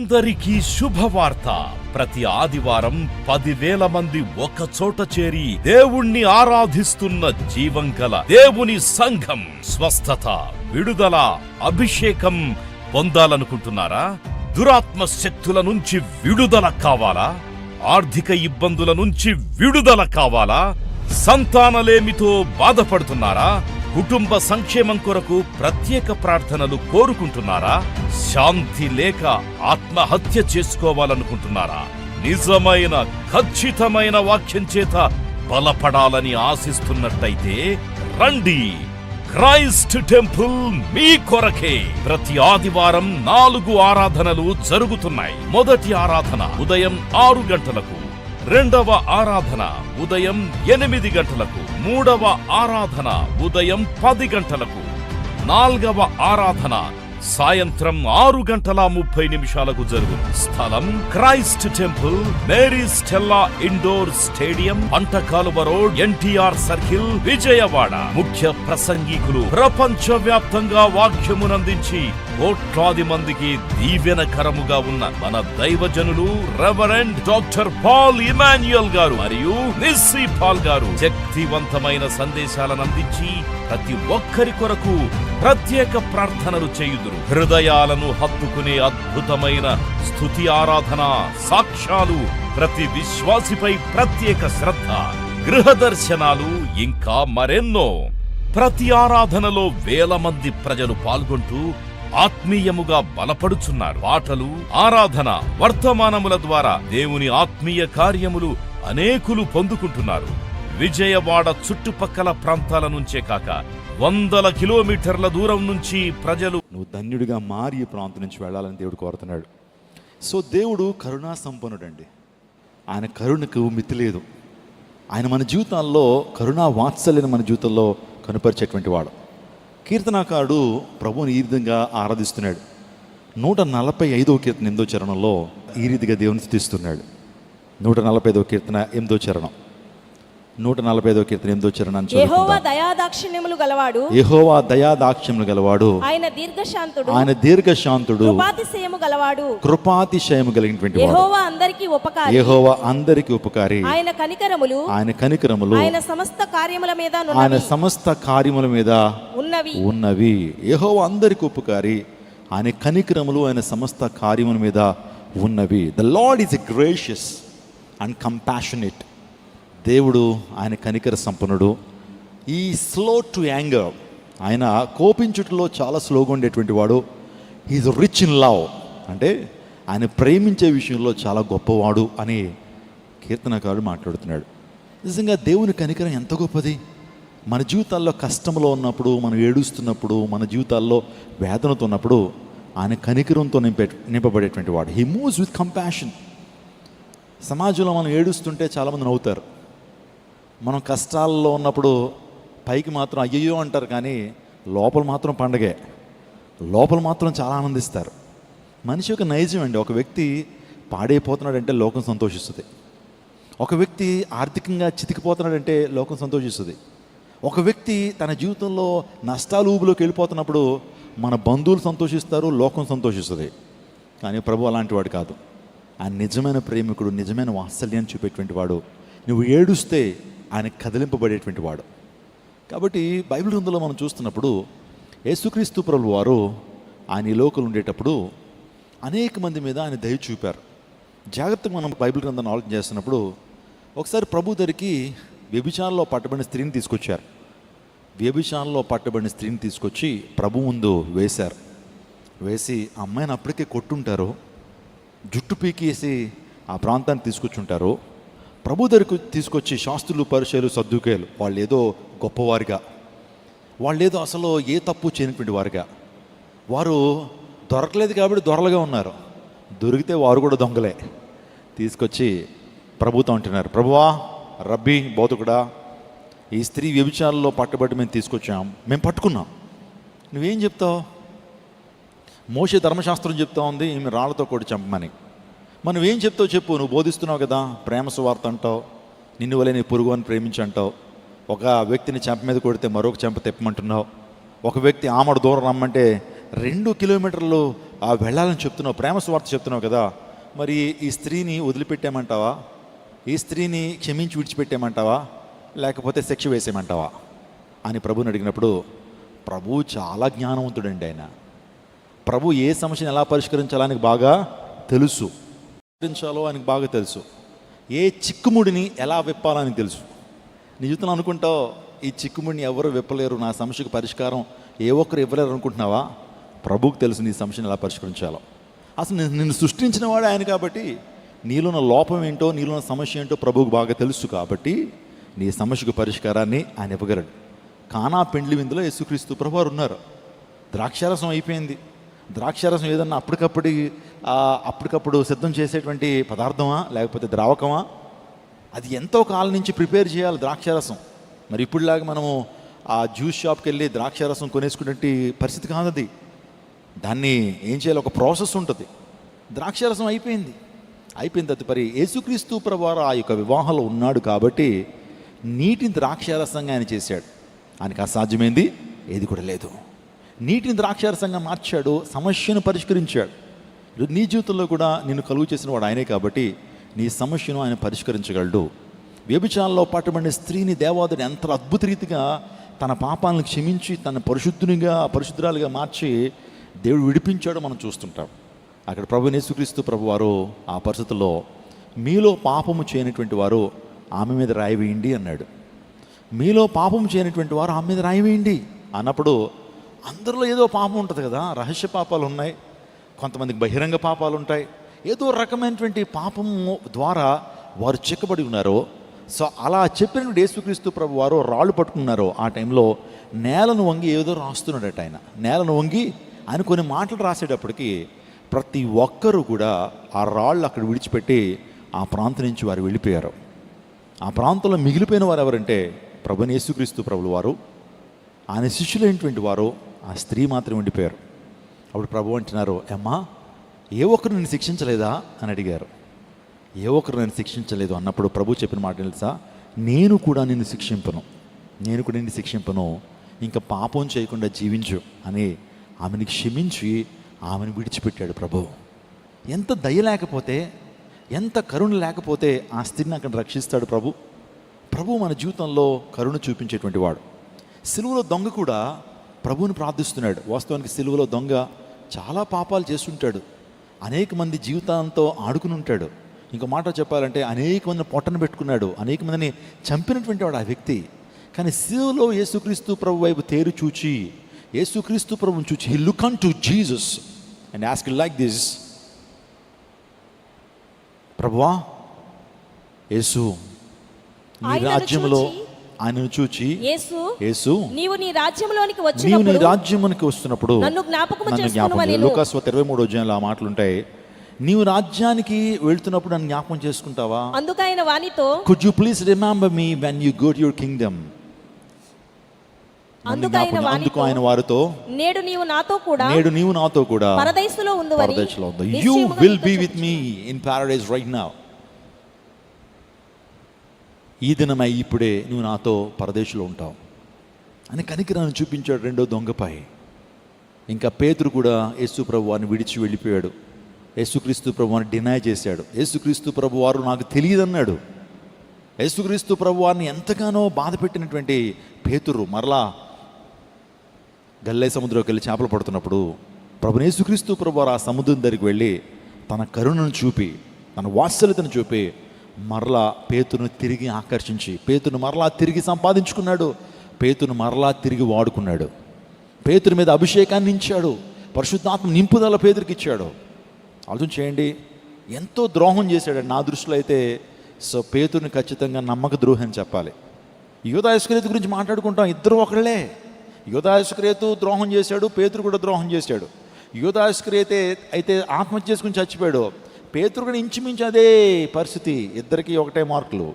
అందరికీ శుభవార్త. ప్రతి ఆదివారం 10,000 మంది ఒక చోట చేరి దేవుణ్ణి ఆరాధిస్తున్న జీవం గల దేవుని సంఘం. స్వస్థత, విడుదల, అభిషేకం పొందాలనుకుంటున్నారా? దురాత్మ శక్తుల నుంచి విడుదల కావాలా? ఆర్థిక ఇబ్బందుల నుంచి విడుదల కావాలా? సంతానలేమితో బాధపడుతున్నారా? కుటుంబ సంక్షేమం కొరకు ప్రత్యేక ప్రార్థనలు కోరుకుంటున్నారా? శాంతి లేక ఆత్మహత్య చేసుకోవాలనుకుంటున్నారా? నిజమైన ఖచ్చితమైన వాక్యం చేత బలపడాలని ఆశిస్తున్నట్టయితే రండి. క్రైస్ట్ టెంపుల్ మీ కొరకే. ప్రతి ఆదివారం 4 ఆరాధనలు జరుగుతున్నాయి. మొదటి ఆరాధన ఉదయం 6 గంటలకు, రెండవ ఆరాధన ఉదయం 8 గంటలకు, మూడవ ఆరాధన ఉదయం 10 గంటలకు, 4వ ఆరాధన సాయంత్రం 6:30 జరుగును. స్థలం Christ temple, Mary Stella indoor stadium, Pantakaluva road, NTR circle, Vijayawada. ముఖ్య ప్రసంగికులు ప్రపంచ వ్యాప్తంగా వాక్యమునందించి కోట్లాది మందికి దీవెనకరముగా ఉన్న మన దైవజనులు రెవరెండ్ డాక్టర్ పాల్ ఇమాన్యుయల్ గారు మరియు నిస్సీ పాల్ గారు శక్తివంతమైన సందేశాలను అందించి ప్రతి ఒక్కరి కొరకు ప్రత్యేక ప్రార్థనలు చేయుదురు. హృదయాలను హత్తుకునే అద్భుతమైన స్తుతి ఆరాధన సాక్ష్యాలు, ప్రతి విశ్వాసిపై ప్రత్యేక శ్రద్ధ, గృహ దర్శనాలు, ఇంకా మరెన్నో. ప్రతి ఆరాధనలో 1000 మంది ప్రజలు పాల్గొంటూ ఆత్మీయముగా బలపడుచున్నారు. పాటలు, ఆరాధన, వర్తమానముల ద్వారా దేవుని ఆత్మీయ కార్యములు అనేకులు పొందుకుంటున్నారు. విజయవాడ చుట్టుపక్కల ప్రాంతాల నుంచే కాక 100 కిలోమీటర్ల దూరం నుంచి ప్రజలు నువ్వు ధన్యుడిగా మారి ఈ ప్రాంతం నుంచి వెళ్ళాలని దేవుడు కోరుతున్నాడు. సో దేవుడు కరుణా సంపన్నుడండి. ఆయన కరుణకు మితి లేదు. ఆయన మన జీవితాల్లో కరుణా వాత్సల్యం మన జీవితంలో కనుపరిచేటువంటి వాడు. కీర్తనాకారుడు ప్రభువుని ఈ విధంగా ఆరాధిస్తున్నాడు. 145వ కీర్తన 8వ చరణంలో ఈ రీతిగా దేవుని స్తుతిస్తున్నాడు. 145వ కీర్తన 8వ చరణం. 145వ కీర్తన 8వ చరణాన్ని చదువుకుందాం. యెహోవా దయాదాక్షిణ్యములు గలవాడు, యెహోవా దయాదాక్షిణ్యములు గలవాడు, ఆయన దీర్ఘశాంతుడు, ఆయన దీర్ఘశాంతుడు, కృపాతిశయము గలవాడు, కృపాతిశయము కలిగినటువంటి వాడు. యెహోవా అందరికీ ఉపకారి, యెహోవా అందరికీ ఉపకారి, ఆయన కనికరములు, ఆయన కనికరములు ఆయన సమస్త కార్యముల మీద ఆయన సమస్త కార్యముల మీద ఉన్నవి. యెహోవా అందరికీ ఉపకారి, ఆయన కనికరములు ఆయన సమస్త కార్యముల మీద ఉన్నవి. The lord is gracious and compassionate. దేవుడు ఆయన కనికర సంపన్నుడు. ఈ స్లో టు యాంగర్, ఆయన కోపించుటలో చాలా స్లోగా ఉండేటువంటి వాడు. హీఈస్ రిచ్ ఇన్ లవ్, అంటే ఆయన ప్రేమించే విషయంలో చాలా గొప్పవాడు అని కీర్తనకారుడు మాట్లాడుతున్నాడు. నిజంగా దేవుని కనికరం ఎంత గొప్పది. మన జీవితాల్లో కష్టంలో ఉన్నప్పుడు, మనం ఏడుస్తున్నప్పుడు, మన జీవితాల్లో వేదనతో ఉన్నప్పుడు ఆయన కనికరంతో నింపబడేటువంటి వాడు. He moves with compassion. సమాజంలో మనం ఏడుస్తుంటే చాలామంది నవ్వుతారు. మనం కష్టాల్లో ఉన్నప్పుడు పైకి మాత్రం అయ్యయ్యో అంటారు, కానీ లోపల మాత్రం పండగే, లోపల మాత్రం చాలా ఆనందిస్తారు. మనిషి యొక్క నైజం అండి. ఒక వ్యక్తి పాడైపోతున్నాడంటే లోకం సంతోషిస్తుంది. ఒక వ్యక్తి ఆర్థికంగా చితికిపోతున్నాడంటే లోకం సంతోషిస్తుంది. ఒక వ్యక్తి తన జీవితంలో నష్టాలు ఊబిలోకి వెళ్ళిపోతున్నప్పుడు మన బంధువులు సంతోషిస్తారు, లోకం సంతోషిస్తుంది. కానీ ప్రభు అలాంటి వాడు కాదు. ఆయన నిజమైన ప్రేమికుడు, నిజమైన వాత్సల్యాన్ని చూపేటువంటి వాడు. నువ్వు ఏడుస్తే ఆయన కదిలింపబడేటువంటి వాడు. కాబట్టి బైబిల్ గ్రంథంలో మనం చూస్తున్నప్పుడు యేసుక్రీస్తు ప్రభువు వారు ఆయన ఈ లోకంలో ఉండేటప్పుడు అనేక మంది మీద ఆయన దయ చూపారు. జాగ్రత్తగా మనం బైబిల్ గ్రంథాన్ని ఆలోచన చేస్తున్నప్పుడు ఒకసారి ప్రభు దగ్గరికి వ్యభిచారంలో పట్టబడిన స్త్రీని తీసుకొచ్చారు. వ్యభిచారంలో పట్టబడిన స్త్రీని తీసుకొచ్చి ప్రభు ముందు వేశారు. వేసి ఆ అమ్మాయిని అప్పటికే కొట్టుంటారు, జుట్టు పీకేసి ఆ ప్రాంతాన్ని తీసుకొచ్చుంటారు. ప్రభు దగ్గరకు తీసుకొచ్చి శాస్త్రులు, పరిచయులు, సద్దుకేయులు, వాళ్ళు ఏదో గొప్పవారిగా, వాళ్ళు ఏదో అసలు ఏ తప్పు చేయనటువంటి వారుగా, వారు దొరకలేదు కాబట్టి దొరలుగా ఉన్నారు, దొరికితే వారు కూడా దొంగలే, తీసుకొచ్చి ప్రభుతో అంటున్నారు, ప్రభువా, రబ్బీ, బోధకుడా, ఈ స్త్రీ వ్యభిచారంలో పట్టుబట్టి మేము తీసుకొచ్చాం, మేము పట్టుకున్నాం, నువ్వేం చెప్తావు? మోషే ధర్మశాస్త్రం చెప్తా ఉంది ఈమె రాళ్లతో కొట్టి చంపమని. మనం ఏం చెప్తావు చెప్పు. నువ్వు బోధిస్తున్నావు కదా, ప్రేమ సువార్త అంటావు, నిన్ను వలె నీ పొరుగు అని ప్రేమించంటావు. ఒక వ్యక్తిని చెంప మీద కొడితే మరొక చెంప తెప్పమంటున్నావు. ఒక వ్యక్తి ఆమడ దూరం రమ్మంటే 2 కిలోమీటర్లు వెళ్ళాలని చెప్తున్నావు, ప్రేమ సువార్త చెప్తున్నావు కదా, మరి ఈ స్త్రీని వదిలిపెట్టామంటావా, ఈ స్త్రీని క్షమించి విడిచిపెట్టామంటావా, లేకపోతే శిక్ష వేసేయమంటావా అని ప్రభుని అడిగినప్పుడు, ప్రభు చాలా జ్ఞానవంతుడండి. ఆయన ప్రభు ఏ సమస్యను ఎలా పరిష్కరించాలో ఆయనకు బాగా తెలుసు, పరిష్కరించాలో ఆయనకు బాగా తెలుసు, ఏ చిక్కుముడిని ఎలా విప్పాలని తెలుసు. నీ జీవితంలో అనుకుంటావు, ఈ చిక్కుముడిని ఎవరు విప్పలేరు, నా సమస్యకు పరిష్కారం ఏ ఒక్కరు ఇవ్వలేరు అనుకుంటున్నావా? ప్రభువుకు తెలుసు నీ సమస్యను ఎలా పరిష్కరించాలో. అసలు నిన్ను సృష్టించిన వాడు ఆయన కాబట్టి, నీలో ఉన్న లోపం ఏంటో, నీలో ఉన్న సమస్య ఏంటో ప్రభువుకు బాగా తెలుసు కాబట్టి నీ సమస్యకు పరిష్కారాన్ని ఆయన ఇవ్వగలడు. కానా పెండ్లి విందులో యేసుక్రీస్తు ప్రభువారు ఉన్నారు. ద్రాక్షారసం అయిపోయింది. ద్రాక్షారసం ఏదన్నా అప్పటికప్పుడు సిద్ధం చేసేటువంటి పదార్థమా, లేకపోతే ద్రావకమా? అది ఎంతో కాలం నుంచి ప్రిపేర్ చేయాలి ద్రాక్షారసం. మరి ఇప్పుడులాగా మనము ఆ జ్యూస్ షాప్కి వెళ్ళి ద్రాక్షారసం కొనేసుకునే పరిస్థితి కాదు అది. దాన్ని ఏం చేయాలి, ఒక ప్రాసెస్ ఉంటుంది. ద్రాక్షారసం అయిపోయిన తదుపరి యేసుక్రీస్తు ప్రభువారు ఆ యొక్క వివాహంలో ఉన్నాడు కాబట్టి నీటిని ద్రాక్షారసంగా ఆయన చేశాడు. ఆయనకు అసాధ్యమైంది ఏది కూడా లేదు. నీటిని ద్రాక్షారసంగా మార్చాడు, సమస్యను పరిష్కరించాడు. నీ జీవితంలో కూడా నిన్ను కలుగు చేసిన వాడు ఆయనే కాబట్టి నీ సమస్యను ఆయన పరిష్కరించగలడు. వ్యభిచారంలో పట్టబడిన స్త్రీని దేవాదుడు ఎంత అద్భుత రీతిగా తన పాపాలను క్షమించి తన పరిశుద్ధురాలుగా మార్చి దేవుడు విడిపించాడో మనం చూస్తుంటాం. అక్కడ ప్రభు యేసుక్రీస్తు ప్రభువారు ఆ పరిస్థితుల్లో మీలో పాపము చేయనటువంటి వారు ఆమె మీద రాయి వేయండి అన్నాడు. మీలో పాపము చేయనటువంటి వారు ఆమె మీద రాయి వేయండి అన్నప్పుడు అందరిలో ఏదో పాపం ఉంటుంది కదా. రహస్య పాపాలు ఉన్నాయి, కొంతమందికి బహిరంగ పాపాలు ఉంటాయి. ఏదో రకమైనటువంటి పాపము ద్వారా వారు చిక్కబడి ఉన్నారో, సో అలా చెప్పినటువంటి యేసుక్రీస్తు ప్రభు వారు రాళ్ళు పట్టుకున్నారో ఆ టైంలో నేలను వంగి ఏదో రాస్తున్నాడట. ఆయన నేలను వంగి ఆయన కొన్ని మాటలు రాసేటప్పటికి ప్రతి ఒక్కరూ కూడా ఆ రాళ్ళు అక్కడ విడిచిపెట్టి ఆ ప్రాంతం నుంచి వారు వెళ్ళిపోయారు. ఆ ప్రాంతంలో మిగిలిపోయిన వారు ఎవరంటే ప్రభుని యేసుక్రీస్తు ప్రభులు వారు, ఆయన శిష్యులైనటువంటి వారు, ఆ స్త్రీ మాత్రం ఉండిపోయారు. అప్పుడు ప్రభు అంటున్నారు, అమ్మా ఏ ఒక్కరు నేను శిక్షించలేదా అని అడిగారు. ఏ ఒక్కరు నేను శిక్షించలేదు అన్నప్పుడు ప్రభు చెప్పిన మాట తెలుసా, నేను కూడా నిన్ను శిక్షింపను, ఇంకా పాపం చేయకుండా జీవించు అని ఆమెను క్షమించి ఆమెను విడిచిపెట్టాడు ప్రభు. ఎంత దయ లేకపోతే, ఎంత కరుణ లేకపోతే ఆ స్త్రీని అక్కడ రక్షిస్తాడు ప్రభు మన జీవితంలో కరుణ చూపించేటువంటి వాడు. సిలువలో దొంగ కూడా ప్రభువుని ప్రార్థిస్తున్నాడు. వాస్తవానికి సిలువలో దొంగ చాలా పాపాలు చేస్తుంటాడు, అనేక మంది జీవితాంతో ఆడుకుని ఉంటాడు. ఇంకో మాట చెప్పాలంటే అనేక మందిని పొట్టన పెట్టుకున్నాడు, అనేక మందిని చంపినటువంటి వాడు ఆ వ్యక్తి. కానీ సిలువలో యేసుక్రీస్తు ప్రభు వైపు తేరు చూచి, యేసుక్రీస్తు ప్రభుని చూచి he look unto Jesus and ask like this, ప్రభువా యేసు నీ రాజ్యంలో, ఆయనను చూచి యేసు నీవు నీ రాజ్యంలోనికి వస్తున్నప్పుడు నన్ను జ్ఞాపకం చేసుకోమని. లూకాసు 23వ అధ్యాయంలో ఆ మాటలు ఉంటాయి. నీవు రాజ్యానికి వెళ్తున్నప్పుడు నన్ను జ్ఞాపకం చేసుకుంటావా? అందుకైన వానితో, could you please remember me when you go to your kingdom? అందుకు ఆయన వారితో, నేడు నీవు నాతో కూడా పరదైసులో ఉందువని, you will be with me in paradise right now. ఈ దినమై ఇప్పుడే నువ్వు నాతో పరదేశంలో ఉంటావు అని కనికరాన్ని చూపించాడు రెండో దొంగపై. ఇంకా పేతురు కూడా యేసు ప్రభు వారిని విడిచి వెళ్ళిపోయాడు. యేసుక్రీస్తు ప్రభు వారిని డినై చేశాడు. యేసుక్రీస్తు ప్రభు వారు నాకు తెలియదన్నాడు. యేసుక్రీస్తు ప్రభు వారిని ఎంతగానో బాధ పెట్టినటువంటి పేతురు మరలా గల్లే సముద్రంలోకి వెళ్ళి చేపలు పడుతున్నప్పుడు ప్రభు యేసుక్రీస్తు ప్రభు వారు ఆ సముద్రం దగ్గరికి వెళ్ళి తన కరుణను చూపి, తన వాత్సల్యతను చూపి మరలా పేతురును తిరిగి ఆకర్షించి, పేతురును మరలా తిరిగి సంపాదించుకున్నాడు, పేతురును మరలా తిరిగి వాడుకున్నాడు. పేతురు మీద అభిషేకాన్ని ఇచ్చాడు, పరిశుద్ధాత్మ నింపుదల పేతురికి ఇచ్చాడు. ఆలోచన చేయండి, ఎంతో ద్రోహం చేశాడు నా దృష్టిలో అయితే. సో పేతురుని ఖచ్చితంగా నమ్మక ద్రోహం అని చెప్పాలి. యూదా ఇస్కరియోతు గురించి మాట్లాడుకుంటాం, ఇద్దరు ఒకళ్ళే. యూదా ఇస్కరియోతు ద్రోహం చేశాడు, పేతురు కూడా ద్రోహం చేశాడు. యూదా ఇస్కరియోతు అయితే ఆత్మహత్య చేసుకుని చచ్చిపోయాడు. పేతురు కూడా ఇంచుమించు అదే పరిస్థితి, ఇద్దరికి ఒకటే మార్కులు.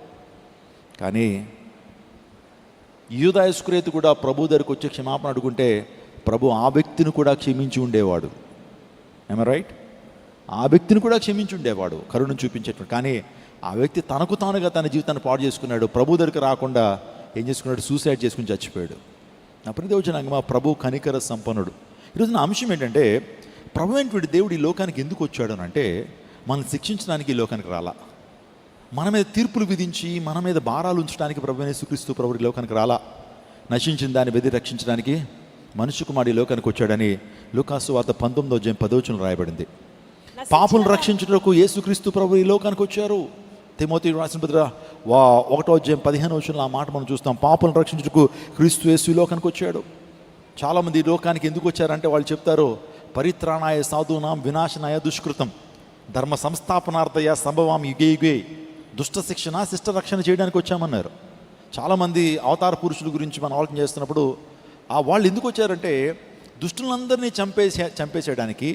కానీ యూదా ఇస్కరియోతు కూడా ప్రభు దగ్గరికి వచ్చి క్షమాపణ అడుగుంటే ప్రభు ఆ వ్యక్తిని కూడా క్షమించి ఉండేవాడు. ఏమ రైట్? ఆ వ్యక్తిని కూడా క్షమించి ఉండేవాడు, కరుణ చూపించేటువంటి. కానీ ఆ వ్యక్తి తనకు తానుగా తన జీవితాన్ని పాడు చేసుకున్నాడు. ప్రభు దగ్గరికి రాకుండా ఏం చేసుకున్నాడు? సూసైడ్ చేసుకుని చచ్చిపోయాడు. నా ప్రతి వచ్చినాక మా ప్రభు కనికర సంపన్నుడు. ఈరోజు నా అంశం ఏంటంటే, ప్రభు అయినటువంటి దేవుడు ఈ లోకానికి ఎందుకు వచ్చాడు అని అంటే మనల్ని శిక్షించడానికి ఈ లోకానికి రాలా, మన మీద తీర్పులు విధించి మన మీద భారాలు ఉంచడానికి ప్రభు యేసుక్రీస్తు ప్రభు ఈ లోకానికి రాలా. నశించిన దాన్ని వెదిరి రక్షించడానికి మనుష్య కుమారుడు ఈ లోకానికి వచ్చాడని లూకాసు వార్త 19:10 రాయబడింది. పాపులను రక్షించుటకు యేసుక్రీస్తు ప్రభు ఈ లోకానికి వచ్చారు. తిమోతి రాసిన పత్రిక 1:15 ఆ మాట మనం చూస్తాం. పాపులను రక్షించుటకు క్రీస్తు యేసు ఈ లోకానికి వచ్చాడు. చాలామంది ఈ లోకానికి ఎందుకు వచ్చారంటే వాళ్ళు చెప్తారు, పరిత్రాణాయ సాధూనాం వినాశనాయ దుష్కృతం ధర్మ సంస్థాపనార్థయ సంభవాం యుగే యుగే, దుష్ట శిక్షణ శిష్ట రక్షణ చేయడానికి వచ్చామన్నారు. చాలామంది అవతార పురుషుల గురించి మనం ఆలోచన చేస్తున్నప్పుడు వాళ్ళు ఎందుకు వచ్చారంటే దుష్టులందరినీ చంపేసేయడానికి,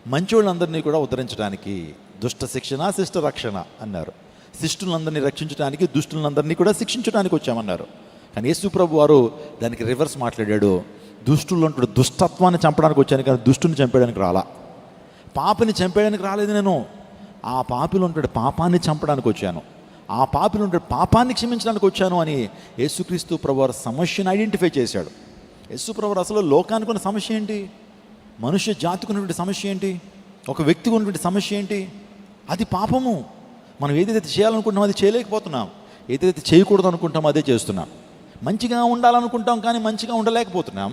మంచోళ్ళందరినీ కూడా ఉద్ధరించడానికి. దుష్ట శిక్షణ శిష్ట రక్షణ అన్నారు. శిష్టులందరినీ రక్షించడానికి, దుష్టులందరినీ కూడా శిక్షించడానికి వచ్చామన్నారు. కానీ యేసు ప్రభు వారు దానికి రివర్స్ మాట్లాడాడు. దుష్టులు అంటాడు, దుష్టత్వాన్ని చంపడానికి వచ్చాను కానీ దుష్టుని చంపేయడానికి రాలా, పాపిని చంపేయడానికి రాలేదు నేను. ఆ పాపిలో ఉంటాడు పాపాన్ని చంపడానికి వచ్చాను, ఆ పాపిలో ఉంటాడు పాపాన్ని క్షమించడానికి వచ్చాను అని యేసుక్రీస్తు ప్రభు వారు సమస్యను ఐడెంటిఫై చేశాడు. యేసు ప్రభు వారు అసలు లోకానికి ఉన్న సమస్య ఏంటి, మనుష్య జాతికి ఉన్నటువంటి సమస్య ఏంటి, ఒక వ్యక్తికి ఉన్నటువంటి సమస్య ఏంటి? అది పాపము. మనం ఏదైతే చేయాలనుకుంటున్నామో అది చేయలేకపోతున్నాం, ఏదైతే చేయకూడదు అనుకుంటామో అదే చేస్తున్నాం. మంచిగా ఉండాలనుకుంటాం కానీ మంచిగా ఉండలేకపోతున్నాం.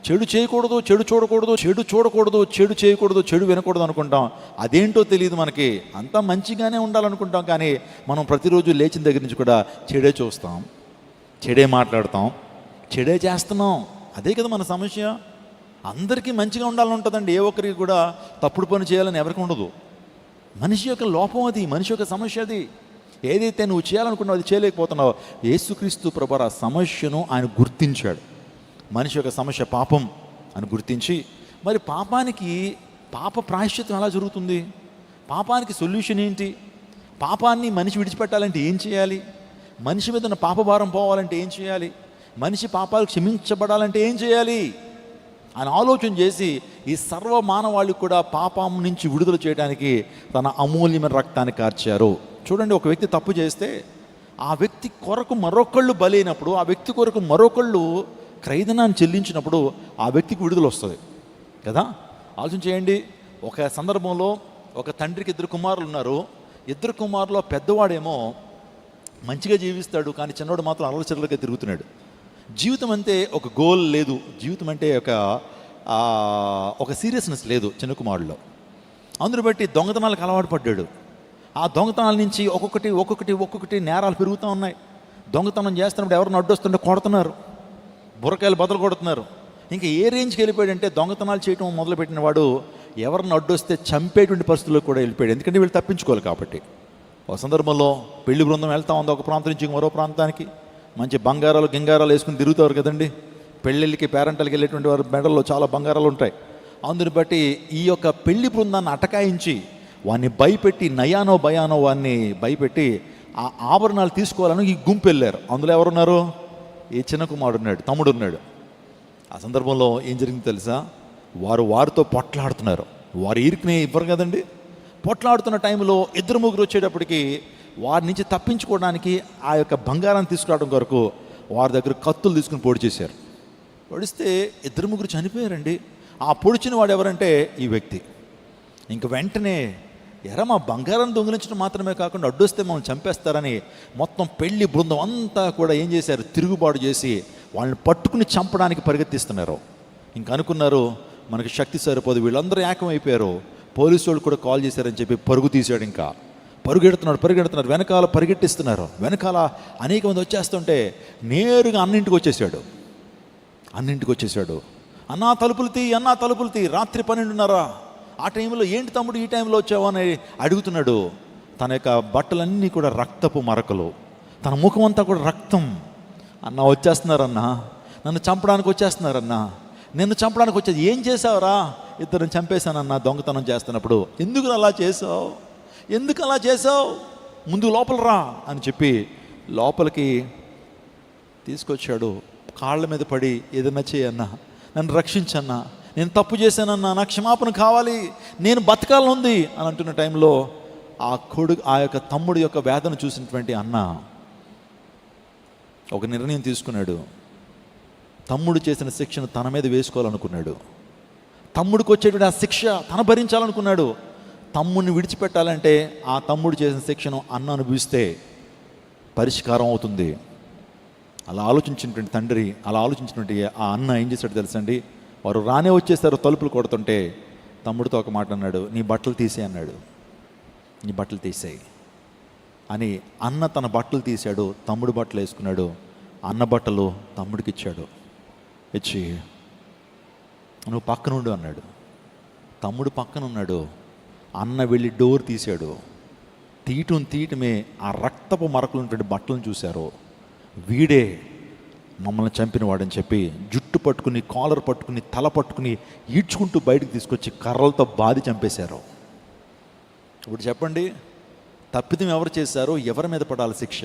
చెడు చేయకూడదు, చెడు చూడకూడదు, చెడు చూడకూడదు, చెడు చేయకూడదు, చెడు వినకూడదు అనుకుంటాం. అదేంటో తెలియదు మనకి. అంతా మంచిగానే ఉండాలనుకుంటాం కానీ మనం ప్రతిరోజు లేచిన దగ్గర నుంచి కూడా చెడే చూస్తాం, చెడే మాట్లాడతాం, చెడే చేస్తున్నాం. అదే కదా మన సమస్య. అందరికీ మంచిగా ఉండాలని ఉంటుందండి, ఏ ఒక్కరికి కూడా తప్పుడు పని చేయాలని ఎవరికి ఉండదు. మనిషి యొక్క లోపం అది, మనిషి యొక్క సమస్య అది. ఏదైతే నువ్వు చేయాలనుకున్నావు అది చేయలేకపోతున్నావు. యేసుక్రీస్తు ప్రభువు ఆ సమస్యను ఆయన గుర్తించాడు. మనిషి యొక్క సమస్య పాపం అని గుర్తించి, మరి పాప ప్రాయశ్చిత్తం ఎలా జరుగుతుంది, పాపానికి సొల్యూషన్ ఏంటి, పాపాన్ని మనిషి విడిచిపెట్టాలంటే ఏం చేయాలి, మనిషి మీద ఉన్న పాపభారం పోవాలంటే ఏం చేయాలి, మనిషి పాపాలు క్షమించబడాలంటే ఏం చేయాలి అని ఆలోచన చేసి ఈ సర్వ మానవాళికి కూడా పాపం నుంచి విడుదల చేయడానికి తన అమూల్యమైన రక్తాన్ని కార్చారు. చూడండి, ఒక వ్యక్తి తప్పు చేస్తే ఆ వ్యక్తి కొరకు మరొకళ్ళు బలైనప్పుడు, ఆ వ్యక్తి కొరకు మరొకళ్ళు క్రయధనాన్ని చెల్లించినప్పుడు ఆ వ్యక్తికి విడుదల వస్తుంది కదా. ఆలోచన చేయండి, ఒక సందర్భంలో ఒక తండ్రికి 2 కుమారులు ఉన్నారు. 2 కుమారులో పెద్దవాడేమో మంచిగా జీవిస్తాడు కానీ చిన్నవాడు మాత్రం అల్లచిల్లరగా తిరుగుతున్నాడు. జీవితం అంటే ఒక గోల్ లేదు, జీవితం అంటే ఒక సీరియస్నెస్ లేదు చిన్న కుమారుల్లో. అందును బట్టి దొంగతనాలకు అలవాటు పడ్డాడు. ఆ దొంగతనాల నుంచి ఒక్కొక్కటి నేరాలు పెరుగుతూ ఉన్నాయి. దొంగతనం చేస్తున్నప్పుడు ఎవరిని అడ్డొస్తుంటే కొడుతున్నారు, బుర్రకాయలు బదులు కొడుతున్నారు. ఇంకా ఏ రేంజ్కి వెళ్ళిపోయాడంటే దొంగతనాలు చేయడం మొదలుపెట్టిన వాడు ఎవరిని అడ్డొస్తే చంపేటువంటి పరిస్థితుల్లో కూడా వెళ్ళిపోయాడు. ఎందుకంటే వీళ్ళు తప్పించుకోవాలి కాబట్టి. ఒక సందర్భంలో పెళ్లి బృందం వెళ్తా ఉంది ఒక ప్రాంతం నుంచి మరో ప్రాంతానికి. మంచి బంగారాలు గింగారాలు వేసుకుని తిరుగుతారు కదండి. పెళ్ళిళ్ళకి పేరెంటల్కి వెళ్ళేటువంటి వారి మెడల్లో చాలా బంగారాలు ఉంటాయి. అందుని బట్టి ఈ యొక్క పెళ్లి బృందాన్ని అటకాయించి వాడిని భయపెట్టి నయానో భయానో వాడిని భయపెట్టి ఆ ఆభరణాలు తీసుకోవాలని ఈ గుంపు వెళ్ళారు. అందులో ఎవరున్నారు? ఈ చిన్న కుమారుడు ఉన్నాడు, తమ్ముడు ఉన్నాడు. ఆ సందర్భంలో ఏం జరిగింది తెలుసా? వారితో పొట్లాడుతున్నారు. వారు ఇరుకునే ఇవ్వరు కదండి. పొట్లాడుతున్న టైంలో 2-3 వచ్చేటప్పటికి వారి నుంచి తప్పించుకోవడానికి ఆ యొక్క బంగారాన్ని తీసుకురావడం కొరకు వారి దగ్గర కత్తులు తీసుకుని పొడి చేశారు. పొడిస్తే 2-3 చనిపోయారండి. ఆ పొడిచిన వాడు ఎవరంటే ఈ వ్యక్తి. ఇంక వెంటనే మా బంగారాన్ని దొంగిలించడం మాత్రమే కాకుండా అడ్డొస్తే మనం చంపేస్తారని మొత్తం పెళ్లి బృందం అంతా కూడా ఏం చేశారు? తిరుగుబాటు చేసి వాళ్ళని పట్టుకుని చంపడానికి పరిగెత్తిస్తున్నారు. ఇంక అనుకున్నారు మనకి శక్తి సరిపోదు, వీళ్ళందరూ ఏకమైపోయారు. పోలీసు వాళ్ళు కూడా కాల్ చేశారని చెప్పి పరుగు తీశాడు. ఇంకా పరిగెడుతున్నారు, వెనకాల పరిగెట్టిస్తున్నారు. వెనకాల అనేక మంది వచ్చేస్తుంటే నేరుగా అన్నింటికి వచ్చేసాడు. అన్నా తలుపులు తీ, రాత్రి 12:30. ఆ టైంలో ఏంటి తమ్ముడు ఈ టైంలో వచ్చావు అని అడుగుతున్నాడు. తన యొక్క బట్టలన్నీ కూడా రక్తపు మరకలు, తన ముఖం అంతా కూడా రక్తం. అన్న వచ్చేస్తున్నారన్నా, నన్ను చంపడానికి వచ్చేస్తున్నారన్నా, నిన్ను చంపడానికి వచ్చేది. ఏం చేసావురా? 2 చంపేశానన్నా దొంగతనం చేస్తున్నప్పుడు. ఎందుకు అలా చేసావు? ముందు లోపల రా అని చెప్పి లోపలికి తీసుకొచ్చాడు. కాళ్ళ మీద పడి ఏదన్నా చేయన్నా, నన్ను రక్షించన్నా, నేను తప్పు చేశానన్నా, నాకు క్షమాపణ కావాలి, నేను బతకాలనుంది అని అంటున్న టైంలో ఆ యొక్క తమ్ముడి యొక్క వేదన చూసినటువంటి అన్న ఒక నిర్ణయం తీసుకున్నాడు. తమ్ముడు చేసిన శిక్షను తన మీద వేసుకోవాలనుకున్నాడు. తమ్ముడికి వచ్చేటువంటి ఆ శిక్ష తను భరించాలనుకున్నాడు. తమ్ముడిని విడిచిపెట్టాలంటే ఆ తమ్ముడు చేసిన శిక్షను అన్న అనుభవిస్తే పరిష్కారం అవుతుంది. అలా ఆలోచించినటువంటి తండ్రి, అలా ఆలోచించినటువంటి ఆ అన్న ఏం చేశాడు తెలుసండి? వారు రానే వచ్చేసారు, తలుపులు కొడుతుంటే తమ్ముడితో ఒక మాట అన్నాడు, నీ బట్టలు తీసేయి అన్నాడు. నీ బట్టలు తీసేయి అని అన్న తన బట్టలు తీశాడు, తమ్ముడు బట్టలు వేసుకున్నాడు. అన్న బట్టలు తమ్ముడికి ఇచ్చాడు. ఇచ్చి నువ్వు పక్కన ఉండు అన్నాడు. తమ్ముడు పక్కన ఉన్నాడు. అన్న వెళ్ళి డోర్ తీశాడు. తీయటమే ఆ రక్తపు మరకలు ఉన్నటువంటి బట్టలను చూశారు. వీడే మమ్మల్ని చంపిన వాడని చెప్పి జుట్టు పట్టుకుని, కాలర్ పట్టుకుని, తల పట్టుకుని ఈడ్చుకుంటూ బయటకు తీసుకొచ్చి కర్రలతో బాధి చంపేశారు. ఇప్పుడు చెప్పండి, తప్పిదం ఎవరు చేశారో, ఎవరి మీద పడాలి శిక్ష?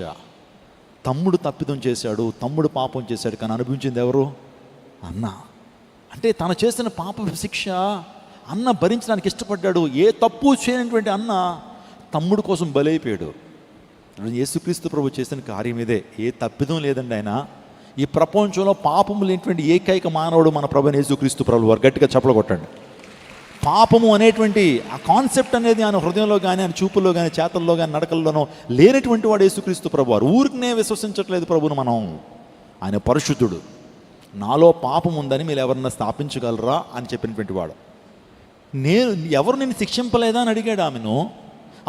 తమ్ముడు తప్పిదం చేశాడు, తమ్ముడు పాపం చేశాడు, కానీ అనుభవించింది ఎవరు? అన్న. అంటే తను చేసిన పాప శిక్ష అన్న భరించడానికి ఇష్టపడ్డాడు. ఏ తప్పు చేయనటువంటి అన్న తమ్ముడు కోసం బలైపోయాడు. యేసుక్రీస్తు ప్రభు చేసిన కార్యం ఇదే. ఏ తప్పిదం లేదండి ఆయన. ఈ ప్రపంచంలో పాపము లేనటువంటి ఏకైక మానవుడు మన ప్రభు యేసుక్రీస్తు ప్రభు వారు. గట్టిగా చప్పలు కొట్టండి. పాపము అనేటువంటి ఆ కాన్సెప్ట్ అనేది ఆయన హృదయంలో కానీ, ఆయన చూపుల్లో కానీ, చేతల్లో కానీ, నడకల్లోనో లేనటువంటి వాడు యేసుక్రీస్తు ప్రభు వారు. ఊరికనే విశ్వసించట్లేదు ప్రభువును మనం. ఆయన పరిశుద్ధుడు. నాలో పాపం ఉందని మీరు ఎవరన్నా స్థాపించగలరా అని చెప్పినటువంటి వాడు. ఎవరు నేను శిక్షింపలేదా అని అడిగాడు ఆమెను.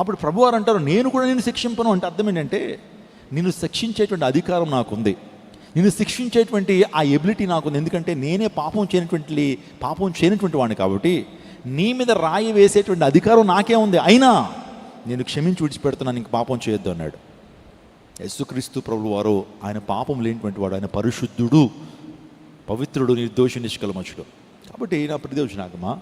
అప్పుడు ప్రభువారు అంటారు, నేను కూడా నేను శిక్షింపను. అంటే అర్థం ఏంటంటే, నిన్ను శిక్షించేటువంటి అధికారం నాకుంది, నిన్ను శిక్షించేటువంటి ఆ ఎబిలిటీ నాకుంది. ఎందుకంటే నేనే పాపం చేయనటువంటి వాడిని కాబట్టి నీ మీద రాయి వేసేటువంటి అధికారం నాకే ఉంది. అయినా నేను క్షమించి విడిచిపెడుతున్నాను, ఇంక పాపం చేయొద్దు అన్నాడు. యేసుక్రీస్తు ప్రభువు వారు ఆయన పాపం లేనిటువంటి వాడు. ఆయన పరిశుద్ధుడు, పవిత్రుడు, నిర్దోషి, నిష్కల్మషుడు. కాబట్టి నా ప్రతిదేవచనాగమా,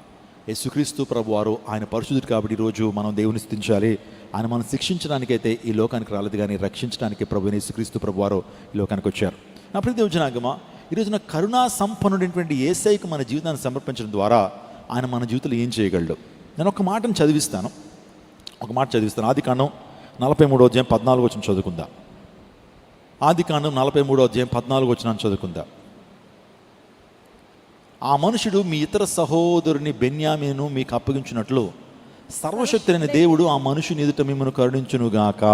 యేసుక్రీస్తు ప్రభు వారు ఆయన పరిశుద్ధుడు కాబట్టి ఈరోజు మనం దేవుని స్తుతించాలి. ఆయన మనం శిక్షించడానికైతే ఈ లోకానికి రాలేదు, కానీ రక్షించడానికి ప్రభు యేసుక్రీస్తు ప్రభు వారు ఈ లోకానికి వచ్చారు. నా ప్రతిదేవచనాగమా, ఈరోజున కరుణా సంపన్నుడైనటువంటి యేసయ్యకు మన జీవితాన్ని సమర్పించడం ద్వారా ఆయన మన జీవితంలో ఏం చేయగలడు? నేను ఒక మాట చదివిస్తాను. ఆదికాండం 43వ అధ్యాయం 14వ వచనం చదువుకుందా. ఆదికాండం 43వ అధ్యాయం 14వ వచనం చదువుకుందా. ఆ మనుషుడు మీ ఇతర సహోదరుని బెన్యామీను మీకు అప్పగించినట్లు సర్వశక్తుడైన దేవుడు ఆ మనుషుని ఎదుట మిమ్మల్ని కరుణించునుగాక.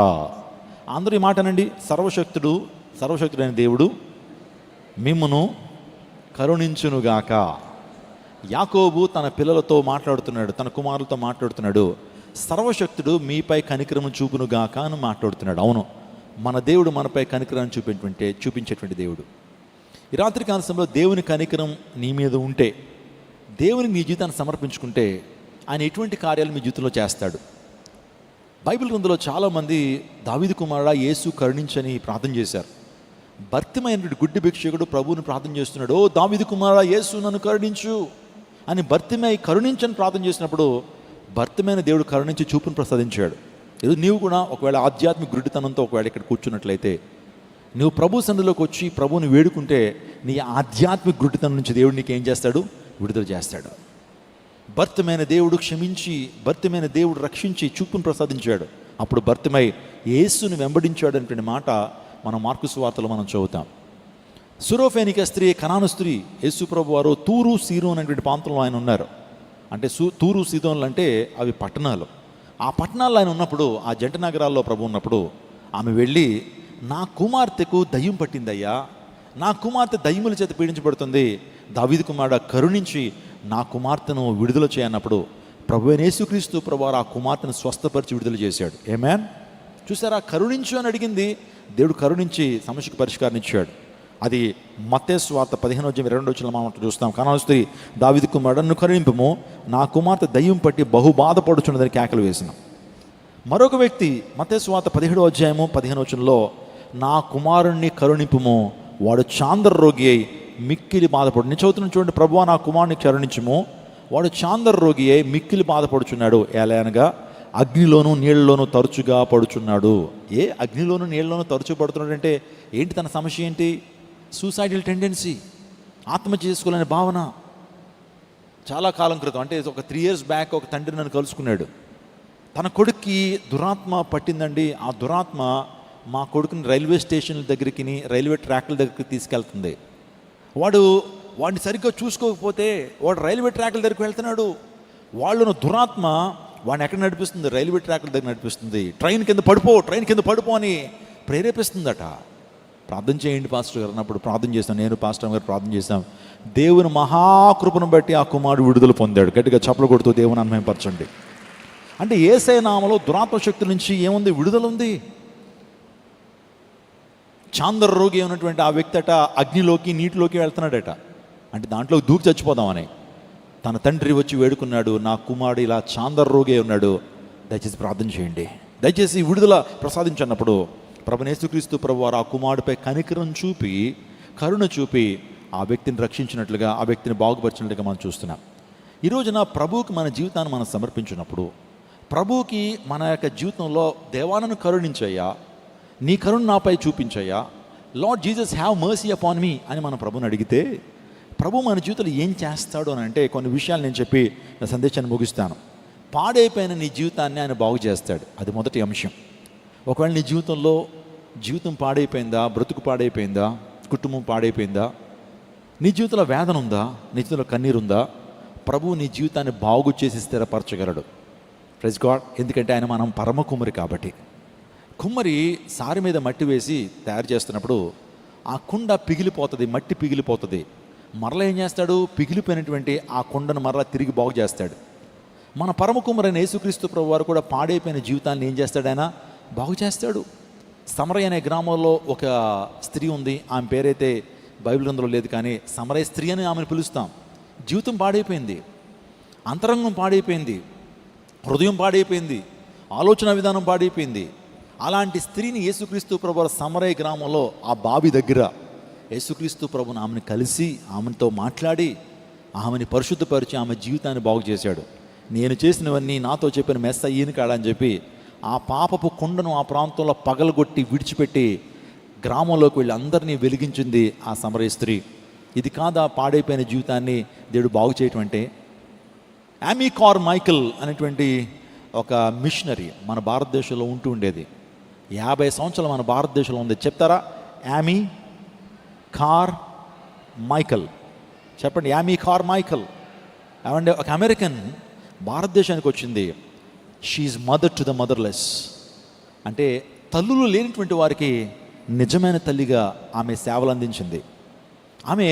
అందరూ ఈ మాట అనండి. సర్వశక్తుడైన దేవుడు మిమ్మును కరుణించునుగాక. యాకోబు తన పిల్లలతో మాట్లాడుతున్నాడు, తన కుమారులతో మాట్లాడుతున్నాడు. సర్వశక్తుడు మీపై కనికరము చూపునుగాక అని మాట్లాడుతున్నాడు. అవును, మన దేవుడు మనపై కనికరాన్ని చూపించేటువంటి దేవుడు. ఈ రాత్రి కాలంలో దేవుని కనికరం నీ మీద ఉంటే, దేవుని నీ జీవితాన్ని సమర్పించుకుంటే ఆయన ఎటువంటి కార్యాలు మీ జీవితంలో చేస్తాడు. బైబిల్ గ్రంథంలో చాలామంది దావీదు కుమారుడా యేసు కరుణించని ప్రార్థన చేశారు. భర్తిమైనటువంటి గుడ్డి భిక్షకుడు ప్రభువుని ప్రార్థన చేస్తున్నాడు, ఓ దావీదు కుమారుడా యేసు నన్ను కరుణించు అని భర్తిమై కరుణించని ప్రార్థన చేసినప్పుడు భర్తిమైన దేవుడు కరుణించి చూపును ప్రసాదించాడు. ఈరోజు నీవు కూడా ఒకవేళ ఆధ్యాత్మిక గుడ్డితనంతో ఒకవేళ ఇక్కడ కూర్చున్నట్లయితే, నువ్వు ప్రభు సన్నిధిలోకి వచ్చి ప్రభువుని వేడుకుంటే నీ ఆధ్యాత్మిక గుడ్డితనం నుంచి దేవుడు నీకు ఏం చేస్తాడు? విడుదల చేస్తాడు. భర్తమైన దేవుడు క్షమించి, భర్తమైన దేవుడు రక్షించి చూపును ప్రసాదించాడు. అప్పుడు భర్తమై యేసుని వెంబడించాడు అనేటువంటి మాట మనం మార్కు సువార్తలో మనం చదువుతాం. సురోఫేనిక స్త్రీ, కనాను స్త్రీ, యేసు ప్రభు వారు తూరు సీరు అనేటువంటి ప్రాంతంలో ఆయన ఉన్నారు. అంటే తూరు సీదోన్లు అంటే అవి పట్టణాలు. ఆ పట్టణాల్లో ఆయన ఉన్నప్పుడు, ఆ జంట నగరాల్లో ప్రభు ఉన్నప్పుడు ఆమె వెళ్ళి, నా కుమార్తెకు దయ్యం పట్టిందయ్యా, నా కుమార్తె దయ్యముల చేత పీడించబడుతుంది, దావీదు కుమారుడా కరుణించి నా కుమార్తెను విడుదల చేయన్నప్పుడు ప్రభువైన యేసుక్రీస్తు ప్రభువారు ఆ కుమార్తెను స్వస్థపరిచి విడుదల చేశాడు. ఆమేన్. చూసారా, కరుణించు అని అడిగింది, దేవుడు కరుణించి సమస్యకు పరిష్కారం ఇచ్చాడు. అది మత్తయి సువార్త 15:22 మనం చూస్తాం. కనాను స్త్రీ, దావీదు కుమారుడా నన్ను కరుణింపుము, నా కుమార్తె దయ్యం పట్టి బహు బాధపడుచున్నదని కేకలు వేసిన. మరొక వ్యక్తి మత్తయి సువార్త 17:15 నా కుమారుణ్ణి కరుణింపుము, వాడు చాంద్ర రోగి అయి మిక్కిలి బాధపడు. నేను చదువుతున్నాను చూడండి. ప్రభువా నా కుమారుని కరుణించుము, వాడు చాంద్ర రోగి అయి మిక్కిలి బాధపడుచున్నాడు. ఎలా అనగా అగ్నిలోను నీళ్ళలోనూ తరచుగా పడుచున్నాడు. అగ్నిలోను నీళ్ళలోనూ తరచు పడుతున్నాడు అంటే ఏంటి? తన సమస్య ఏంటి? సూసైడల్ టెండెన్సీ, ఆత్మహత్య చేసుకోవాలనే భావన. చాలా కాలం క్రితం, అంటే ఒక 3 years బ్యాక్ ఒక తండ్రి నన్ను కలుసుకున్నాడు. తన కొడుక్కి దురాత్మ పట్టిందండి. ఆ దురాత్మ మా కొడుకుని రైల్వే స్టేషన్ల దగ్గరికి, రైల్వే ట్రాక్ల దగ్గరికి తీసుకెళ్తుంది. వాడు వాడిని సరిగ్గా చూసుకోకపోతే వాడు రైల్వే ట్రాక్ల దగ్గరికి వెళ్తున్నాడు. వాళ్ళను దురాత్మ వాడిని ఎక్కడ నడిపిస్తుంది? రైల్వే ట్రాక్ల దగ్గర నడిపిస్తుంది. ట్రైన్ కింద పడిపో అని ప్రేరేపిస్తుందట. ప్రార్థన చేయండి పాస్టర్ గారు అన్నప్పుడు ప్రార్థన చేస్తాం. నేను పాస్టర్ గారు ప్రార్థన చేస్తాం. దేవుని మహాకృపను బట్టి ఆ కుమారుడు విడుదల పొందాడు. గట్టిగా చప్పలు కొడుతూ దేవుని అన్మయపరచండి. అంటే యేసయ్య నామములో దురాత్మ శక్తి నుంచి ఏముంది? విడుదల ఉంది. చాందర రోగి ఉన్నటువంటి ఆ వ్యక్తి అట అగ్నిలోకి నీటిలోకి వెళ్తున్నాడట. అంటే దాంట్లో దూకి చచ్చిపోదామని తన తండ్రి వచ్చి వేడుకున్నాడు, నా కుమారుడు ఇలా చాందర రోగి ఉన్నాడు, దయచేసి ప్రార్థన చేయండి, దయచేసి విడుదల ప్రసాదించన్నప్పుడు ప్రభువైన యేసుక్రీస్తు ప్రభువారు ఆ కుమారుడిపై కనికరం చూపి కరుణ చూపి ఆ వ్యక్తిని రక్షించినట్లుగా, ఆ వ్యక్తిని బాగుపరిచినట్లుగా మనం చూస్తున్నాం. ఈ రోజున ప్రభువుకి మన జీవితాన్ని మనం సమర్పించినప్పుడు, ప్రభువుకి మన యొక్క జీవితంలో దేవాలను కరుణించయ్యా, నీ కరుణ నాపై చూపించయ్యా, Lord Jesus have mercy upon me అని మన ప్రభుని అడిగితే ప్రభు మన జీవితంలో ఏం చేస్తాడు అని అంటే కొన్ని విషయాలు నేను చెప్పి నా సందేశాన్ని ముగిస్తాను. పాడైపోయిన నీ జీవితాన్ని ఆయన బాగు చేస్తాడు. అది మొదటి అంశం. ఒకవేళ నీ జీవితంలో జీవితం పాడైపోయిందా, బ్రతుకు పాడైపోయిందా, కుటుంబం పాడైపోయిందా, నీ జీవితంలో వేదన ఉందా, నీ జీవితంలో కన్నీరు ఉందా, ప్రభు నీ జీవితాన్ని బాగు చేసి స్థిరపరచగలడు. Praise God. ఎందుకంటే ఆయన మనం పరమ కుమ్మరి కాబట్టి. కుమ్మరి సారి మీద మట్టి వేసి తయారు చేస్తున్నప్పుడు ఆ కుండ పిగిలిపోతుంది, మట్టి పిగిలిపోతుంది. మరలా ఏం చేస్తాడు? పిగిలిపోయినటువంటి ఆ కుండను మరలా తిరిగి బాగు చేస్తాడు. మన పరమ కుమ్మరైన యేసుక్రీస్తు ప్రభు వారు కూడా పాడైపోయిన జీవితాన్ని ఏం చేస్తాడు? ఆయన బాగు చేస్తాడు. సమరయ అనే గ్రామంలో ఒక స్త్రీ ఉంది. ఆమె పేరైతే బైబిల్ గ్రంథంలో లేదు, కానీ సమరయ స్త్రీ అని ఆమెను పిలుస్తాం. జీవితం పాడైపోయింది, అంతరంగం పాడైపోయింది, హృదయం పాడైపోయింది, ఆలోచన విధానం పాడైపోయింది. అలాంటి స్త్రీని యేసుక్రీస్తు ప్రభు సమరయ గ్రామంలో ఆ బావి దగ్గర యేసుక్రీస్తు ప్రభుని ఆమెను కలిసి ఆమెతో మాట్లాడి ఆమెని పరిశుద్ధపరిచి ఆమె జీవితాన్ని బాగు చేశాడు. నేను చేసినవన్నీ నాతో చెప్పిన మెస్స ఈయన కాడని చెప్పి ఆ పాపపు కుండను ఆ ప్రాంతంలో పగలగొట్టి విడిచిపెట్టి గ్రామంలోకి వెళ్ళి అందరినీ వెలిగించింది ఆ సమరయ స్త్రీ. ఇది కాదా పాడైపోయిన జీవితాన్ని దేవుడు బాగు చేయటం అంటే? యామీ కార్మైకల్ అనేటువంటి ఒక మిషనరీ మన భారతదేశంలో ఉంటూ ఉండేది. 50 సంవత్సరాలు మన భారతదేశంలో ఉంది. చెప్తారా? యామీ కార్మైకల్ చెప్పండి. యామీ కార్మైకల్ ఏమంటే ఒక అమెరికన్ భారతదేశానికి వచ్చింది. She mother to the motherless. అంటే తల్లులు లేనటువంటి వారికి నిజమైన తల్లిగా ఆమె సేవలు అందించింది. ఆమె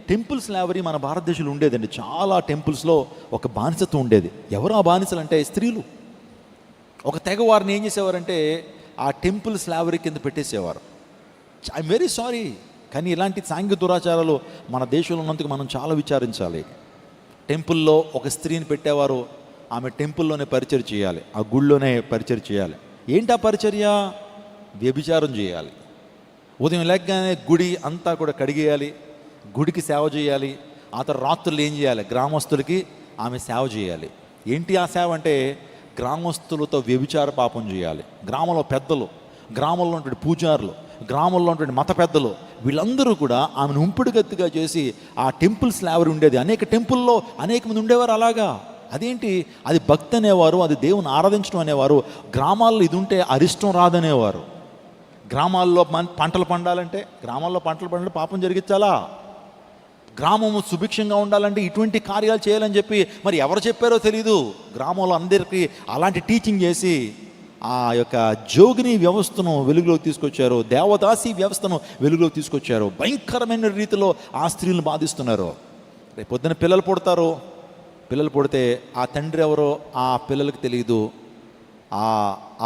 టెంపుల్ స్లావరీ మన భారతదేశంలో ఉండేదండి. చాలా టెంపుల్స్లో ఒక బానిసత్వం ఉండేది. ఎవరు ఆ బానిసలు అంటే స్త్రీలు. ఒక తెగ వారిని ఏం చేసేవారంటే ఆ టెంపుల్ స్లావరీ కింద పెట్టేసేవారు. ఐఎమ్ వెరీ సారీ, కానీ ఇలాంటి సాంఘిక దురాచారాలు మన దేశంలో ఉన్నందుకు మనం చాలా విచారించాలి. టెంపుల్లో ఒక స్త్రీని పెట్టేవారు. ఆమె టెంపుల్లోనే పరిచర్య చేయాలి, ఆ గుళ్ళోనే పరిచర్య చేయాలి. ఏంటి ఆ పరిచర్య? వ్యభిచారం చేయాలి. ఉదయం లేకగానే గుడి అంతా కూడా కడిగేయాలి, గుడికి సేవ చేయాలి. ఆ తర్వాత రాత్రులు ఏం చేయాలి? గ్రామస్తులకి ఆమె సేవ చేయాలి. ఏంటి ఆ సేవ అంటే గ్రామస్తులతో వ్యభిచార పాపం చేయాలి. గ్రామంలో పెద్దలు, గ్రామంలో ఉన్నటువంటి పూజారులు, గ్రామంలో ఉన్నటువంటి మత పెద్దలు వీళ్ళందరూ కూడా ఆమెను ఉంపుడుగత్తుగా చేసి ఆ టెంపుల్ స్లావరీ ఉండేది. అనేక టెంపుల్లో అనేక మంది ఉండేవారు అలాగా. అదేంటి? అది భక్తి అనేవారు, అది దేవుని ఆరాధించడం అనేవారు. గ్రామాల్లో ఇది ఉంటే అరిష్టం రాదనేవారు. గ్రామాల్లో పంటలు పండాలంటే, గ్రామాల్లో పంటలు పండాలంటే పాపం జరిగించాలా? గ్రామము సుభిక్షంగా ఉండాలంటే ఇటువంటి కార్యాలు చేయాలని చెప్పి మరి ఎవరు చెప్పారో తెలీదు. గ్రామంలో అందరికీ అలాంటి టీచింగ్ చేసి ఆ యొక్క జోగిని వ్యవస్థను వెలుగులోకి తీసుకొచ్చారు, దేవదాసి వ్యవస్థను వెలుగులోకి తీసుకొచ్చారు. భయంకరమైన రీతిలో ఆ స్త్రీలను బాధిస్తున్నారు. రేపు పొద్దున పిల్లలు పుడతారు. పిల్లలు పుడితే ఆ తండ్రి ఎవరో ఆ పిల్లలకి తెలియదు,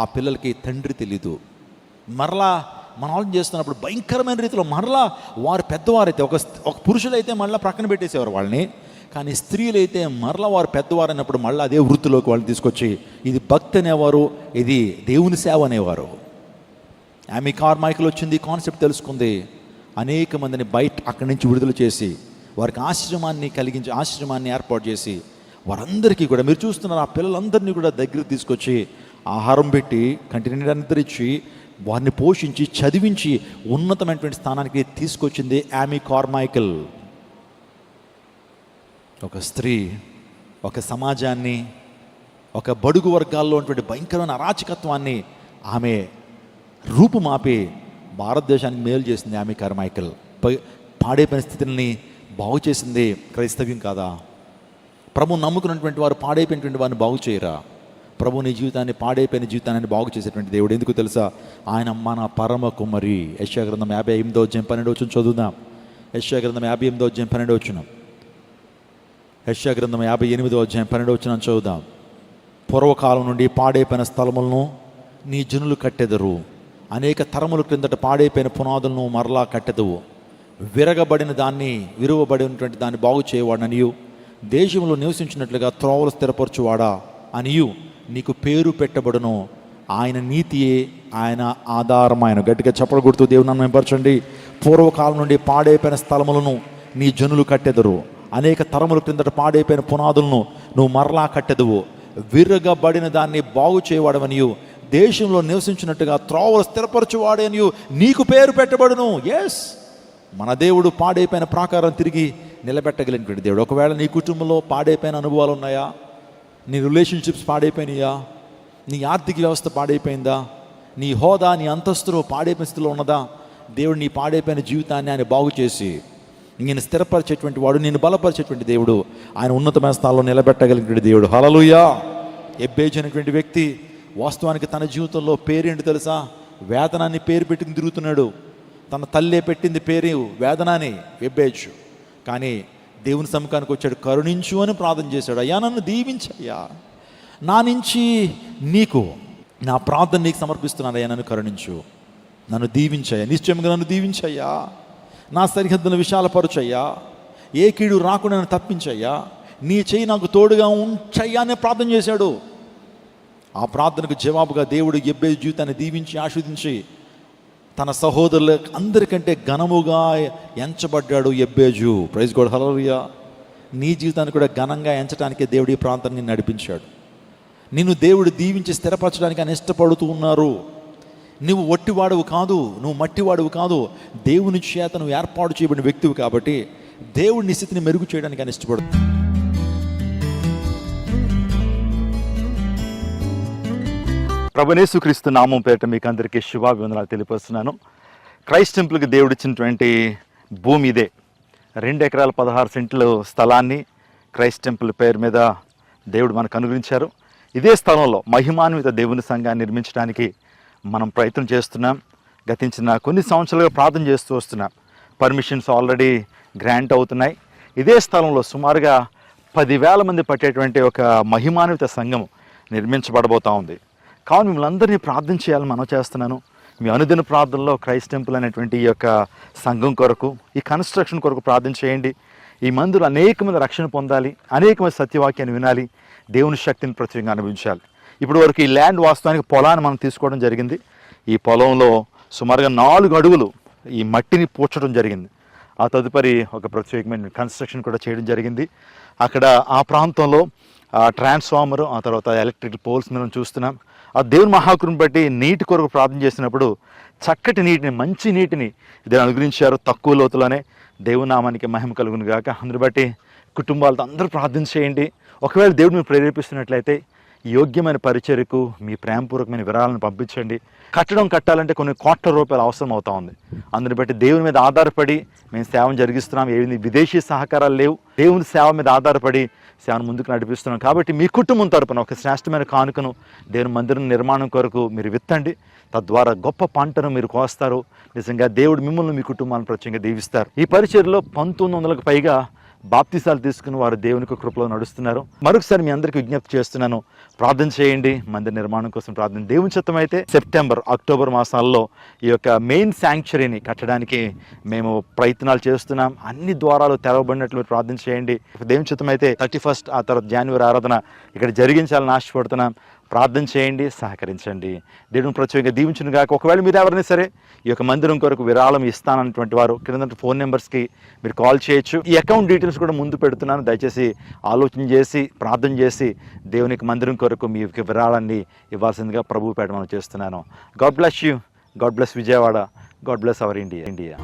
ఆ పిల్లలకి తండ్రి తెలీదు. మరలా మనం ఆలోచన చేస్తున్నప్పుడు భయంకరమైన రీతిలో మరలా వారు పెద్దవారైతే ఒక పురుషులైతే మళ్ళీ ప్రక్కన పెట్టేసేవారు వాళ్ళని. కానీ స్త్రీలైతే మరలా వారు పెద్దవారు అన్నప్పుడు మళ్ళీ అదే వృత్తిలోకి వాళ్ళని తీసుకొచ్చి ఇది భక్తి అనేవారు, ఇది దేవుని సేవ అనేవారు. యామీ కార్మైకల్ వచ్చింది, కాన్సెప్ట్ తెలుసుకుంది. అనేక మందిని బయట అక్కడి నుంచి విడుదల చేసి వారికి ఆశ్రమాన్ని ఏర్పాటు చేసి వారందరికీ కూడా మీరు చూస్తున్నారు ఆ పిల్లలందరినీ కూడా దగ్గరికి తీసుకొచ్చి ఆహారం పెట్టి కంటిన్యూ నిద్రించి వారిని పోషించి చదివించి ఉన్నతమైనటువంటి స్థానానికి తీసుకొచ్చింది యామీ కార్మైకల్. ఒక స్త్రీ ఒక సమాజాన్ని, ఒక బడుగు వర్గాల్లో ఉన్నటువంటి భయంకరమైన అరాచకత్వాన్ని ఆమె రూపుమాపి భారతదేశానికి మేలు చేసింది యామీ కార్మైకల్. పాడైపోయిన స్థితిని బాగు చేసింది క్రైస్తవ్యం కాదా? ప్రభు నమ్ముకున్నటువంటి వారు పాడైపోయినటువంటి వారిని బాగు చేయరా? ప్రభు నీ జీవితాన్ని, పాడైపోయిన జీవితాన్ని బాగు చేసేటువంటి దేవుడు. ఎందుకు తెలుసా? ఆయన మన పరమ కుమ్మరి. యెషయా గ్రంథం 58:12 చదువుదాం. యెషయా గ్రంథం 58:12. యెషయా గ్రంథం 58:12 చదువుదాం. పూర్వకాలం నుండి పాడైపోయిన స్థలములను నీ జనులు కట్టెదరు, అనేక తరముల క్రిందట పాడైపోయిన పునాదులను మరలా కట్టెదవు, విరగబడిన దాన్ని, విరువబడినటువంటి దాన్ని బాగు చేయవాడనియు, దేశంలో నివసించినట్లుగా త్రోవలు స్థిరపరచువాడా అనియు నీకు పేరు పెట్టబడును. ఆయన నీతియే ఆయన ఆధారమైన. గట్టిగా చప్పలు కొడుతూ దేవుని మెప్పరచండి. పూర్వకాలం నుండి పాడైపోయిన స్థలములను నీ జనులు కట్టెదరు, అనేక తరముల క్రిందట పాడైపోయిన పునాదులను నువ్వు మరలా కట్టెదవు, విరగబడిన దాన్ని బాగు చేయవాడవనియు, దేశంలో నివసించినట్టుగా త్రోవలు స్థిరపరచువాడనియు నీకు పేరు పెట్టబడును. ఎస్, మన దేవుడు పాడైపోయిన ప్రాకారం తిరిగి నిలబెట్టగలిగినటువంటి దేవుడు. ఒకవేళ నీ కుటుంబంలో పాడైపోయిన అనుభవాలు ఉన్నాయా? నీ రిలేషన్షిప్స్ పాడైపోయినాయా? నీ ఆర్థిక వ్యవస్థ పాడైపోయిందా? నీ హోదా, నీ అంతస్తులో పాడైపోయిన స్థితిలో ఉన్నదా? దేవుడు నీ పాడైపోయిన జీవితాన్ని ఆయన బాగు చేసి నేను స్థిరపరిచేటువంటి వాడు, నేను బలపరిచేటువంటి దేవుడు. ఆయన ఉన్నతమైన స్థానంలో నిలబెట్టగలిగినటువంటి దేవుడు. హల్లెలూయా. ఎబ్బేజు అనేటువంటి వ్యక్తి వాస్తవానికి తన జీవితంలో పేరేంటి తెలుసా? వేదనాన్ని పేరు పెట్టి తిరుగుతున్నాడు. తన తల్లే పెట్టింది పేరు వేదనాని, ఎబ్బేజు. కానీ దేవుని సముఖానికి వచ్చాడు, కరుణించు అని ప్రార్థన చేశాడు. అయ్యా నన్ను దీవించయ్యా, నా నుంచి నీకు నా ప్రార్థన నీకు సమర్పిస్తున్నాను. అయ్యా నన్ను కరుణించు, నన్ను దీవించయ్యా, నిశ్చయంగా నన్ను దీవించయ్యా, నా సరిహద్దును విశాలపరచయ్యా, ఏ కీడు రాకుండా నన్ను తప్పించయ్యా, నీ చెయ్యి నాకు తోడుగా ఉంచయ్యా అని ప్రార్థన చేశాడు. ఆ ప్రార్థనకు జవాబుగా దేవుడు ఎబ్బేజు జీవితాన్ని దీవించి ఆస్వాదించి తన సహోదరుల అందరికంటే ఘనముగా ఎంచబడ్డాడు ఎబ్బేజు. Praise God. హల్లెలూయా. నీ జీవితాన్ని కూడా ఘనంగా ఎంచడానికే దేవుడు ఈ ప్రాంతాన్ని నడిపించాడు. నిన్ను దేవుడు దీవించి స్థిరపరచడానికి ఆయన ఇష్టపడుతూ ఉన్నారు. నువ్వు ఒట్టివాడువు కాదు, నువ్వు మట్టివాడువు కాదు, దేవుని చేత నువ్వు ఏర్పాటు చేయబడిన వ్యక్తివి కాబట్టి దేవుడి నీ స్థితిని మెరుగు చేయడానికి ఆయన ఇష్టపడుతుంది. ప్రభువైన యేసుక్రీస్తు నామం పేరిట మీకు అందరికీ శుభాభివందనాలు తెలియపరుస్తున్నాను. క్రైస్ట్ టెంపుల్కి దేవుడిచ్చినటువంటి భూమి ఇదే. 2 ఎకరాల 16 సెంట్ల స్థలాన్ని క్రైస్ట్ టెంపుల్ పేరు మీద దేవుడు మనకు అనుగ్రహించారు. ఇదే స్థలంలో మహిమాన్విత దేవుని సంఘాన్ని నిర్మించడానికి మనం ప్రయత్నం చేస్తున్నాం. గతించిన కొన్ని సంవత్సరాలుగా ప్రార్థన చేస్తూ వస్తున్నాం. పర్మిషన్స్ ఆల్రెడీ గ్రాంట్ అవుతున్నాయి. ఇదే స్థలంలో సుమారుగా 10,000 మంది పట్టేటువంటి ఒక మహిమాన్విత సంఘం నిర్మించబడబోతూ ఉంది. కావున మిమ్మల్ని అందరినీ ప్రార్థన చేయాలని మనం చేస్తున్నాను. మీ అనుదిన ప్రార్థనలో క్రైస్ట్ టెంపుల్ అనేటువంటి ఈ యొక్క సంఘం కొరకు, ఈ కన్స్ట్రక్షన్ కొరకు ప్రార్థన చేయండి. ఈ మందులు అనేక మంది రక్షణ పొందాలి, అనేక మంది సత్యవాక్యాన్ని వినాలి, దేవుని శక్తిని ప్రత్యేకంగా అనుభవించాలి. ఇప్పుడు వరకు ఈ ల్యాండ్ వాస్తవానికి పొలాన్ని మనం తీసుకోవడం జరిగింది. ఈ పొలంలో సుమారుగా 4 అడుగులు ఈ మట్టిని పూడ్చడం జరిగింది. ఆ తదుపరి ఒక ప్రత్యేకమైన కన్స్ట్రక్షన్ కూడా చేయడం జరిగింది. అక్కడ ఆ ప్రాంతంలో ట్రాన్స్ఫార్మరు, ఆ తర్వాత ఎలక్ట్రికల్ పోల్స్ మనం చూస్తున్నాం. ఆ దేవుని మహాకృపను బట్టి నీటి కొరకు ప్రార్థన చేసినప్పుడు చక్కటి నీటిని, మంచి నీటిని దేవుని అనుగ్రహించారు. తక్కువ లోతులోనే దేవుని నామానికి మహిమ కలుగును గాక. అందుని బట్టి కుటుంబాలతో అందరూ ప్రార్థన చేయండి. ఒకవేళ దేవుడు మీరు ప్రేరేపిస్తున్నట్లయితే యోగ్యమైన పరిచర్యకు మీ ప్రేమపూర్వకమైన విరాళాలను పంపించండి. కట్టడం కట్టాలంటే కొన్ని కోట్ల రూపాయలు అవసరం అవుతా ఉంది. అందుని బట్టి దేవుని మీద ఆధారపడి మేము సేవను జరిగిస్తున్నాం. ఏమి విదేశీ సహకారాలు లేవు. దేవుని సేవ మీద ఆధారపడి సేవను ముందుకు నడిపిస్తున్నాం. కాబట్టి మీ కుటుంబం తరపున ఒక శ్రేష్టమైన కానుకను దేవుని మందిరం నిర్మాణం కొరకు మీరు విత్తండి. తద్వారా గొప్ప పంటను మీరు కోస్తారు. నిజంగా దేవుడు మిమ్మల్ని, మీ కుటుంబాలను ప్రత్యేకంగా దీవిస్తారు. ఈ పరిచర్యలో 1900కు పైగా బాప్తిసాలు తీసుకుని వారు దేవునికి కృపలో నడుస్తున్నారు. మరొకసారి మీ అందరికీ విజ్ఞప్తి చేస్తున్నాను, ప్రార్థన చేయండి. మందిర నిర్మాణం కోసం ప్రార్థన. దేవుని చిత్తం అయితే సెప్టెంబర్, అక్టోబర్ మాసాల్లో ఈ యొక్క మెయిన్ శాంక్చురీని కట్టడానికి మేము ప్రయత్నాలు చేస్తున్నాం. అన్ని ద్వారాలు తెరవబడినట్లు ప్రార్థన చేయండి. దేవుని చిత్తం అయితే 31 ఆ తర్వాత జనవరి ఆరాధన ఇక్కడ జరిగించాలని ఆశపడుతున్నాం. ప్రార్థన చేయండి, సహకరించండి. దేవుని ప్రత్యేకంగా దీవించును గాక. ఒకవేళ మీరు ఎవరైనా సరే ఈ యొక్క మందిరం కొరకు విరాళం ఇస్తానన్నటువంటి వారు కింద ఫోన్ నెంబర్స్కి మీరు కాల్ చేయొచ్చు. ఈ అకౌంట్ డీటెయిల్స్ కూడా ముందు పెడుతున్నాను. దయచేసి ఆలోచన చేసి, ప్రార్థన చేసి దేవునికి మందిరం కొరకు మీ యొక్క విరాళాన్ని ఇవ్వాల్సిందిగా ప్రభువు పేట మనం చేస్తున్నాను. God bless you. God bless Vijayawada. God bless our India.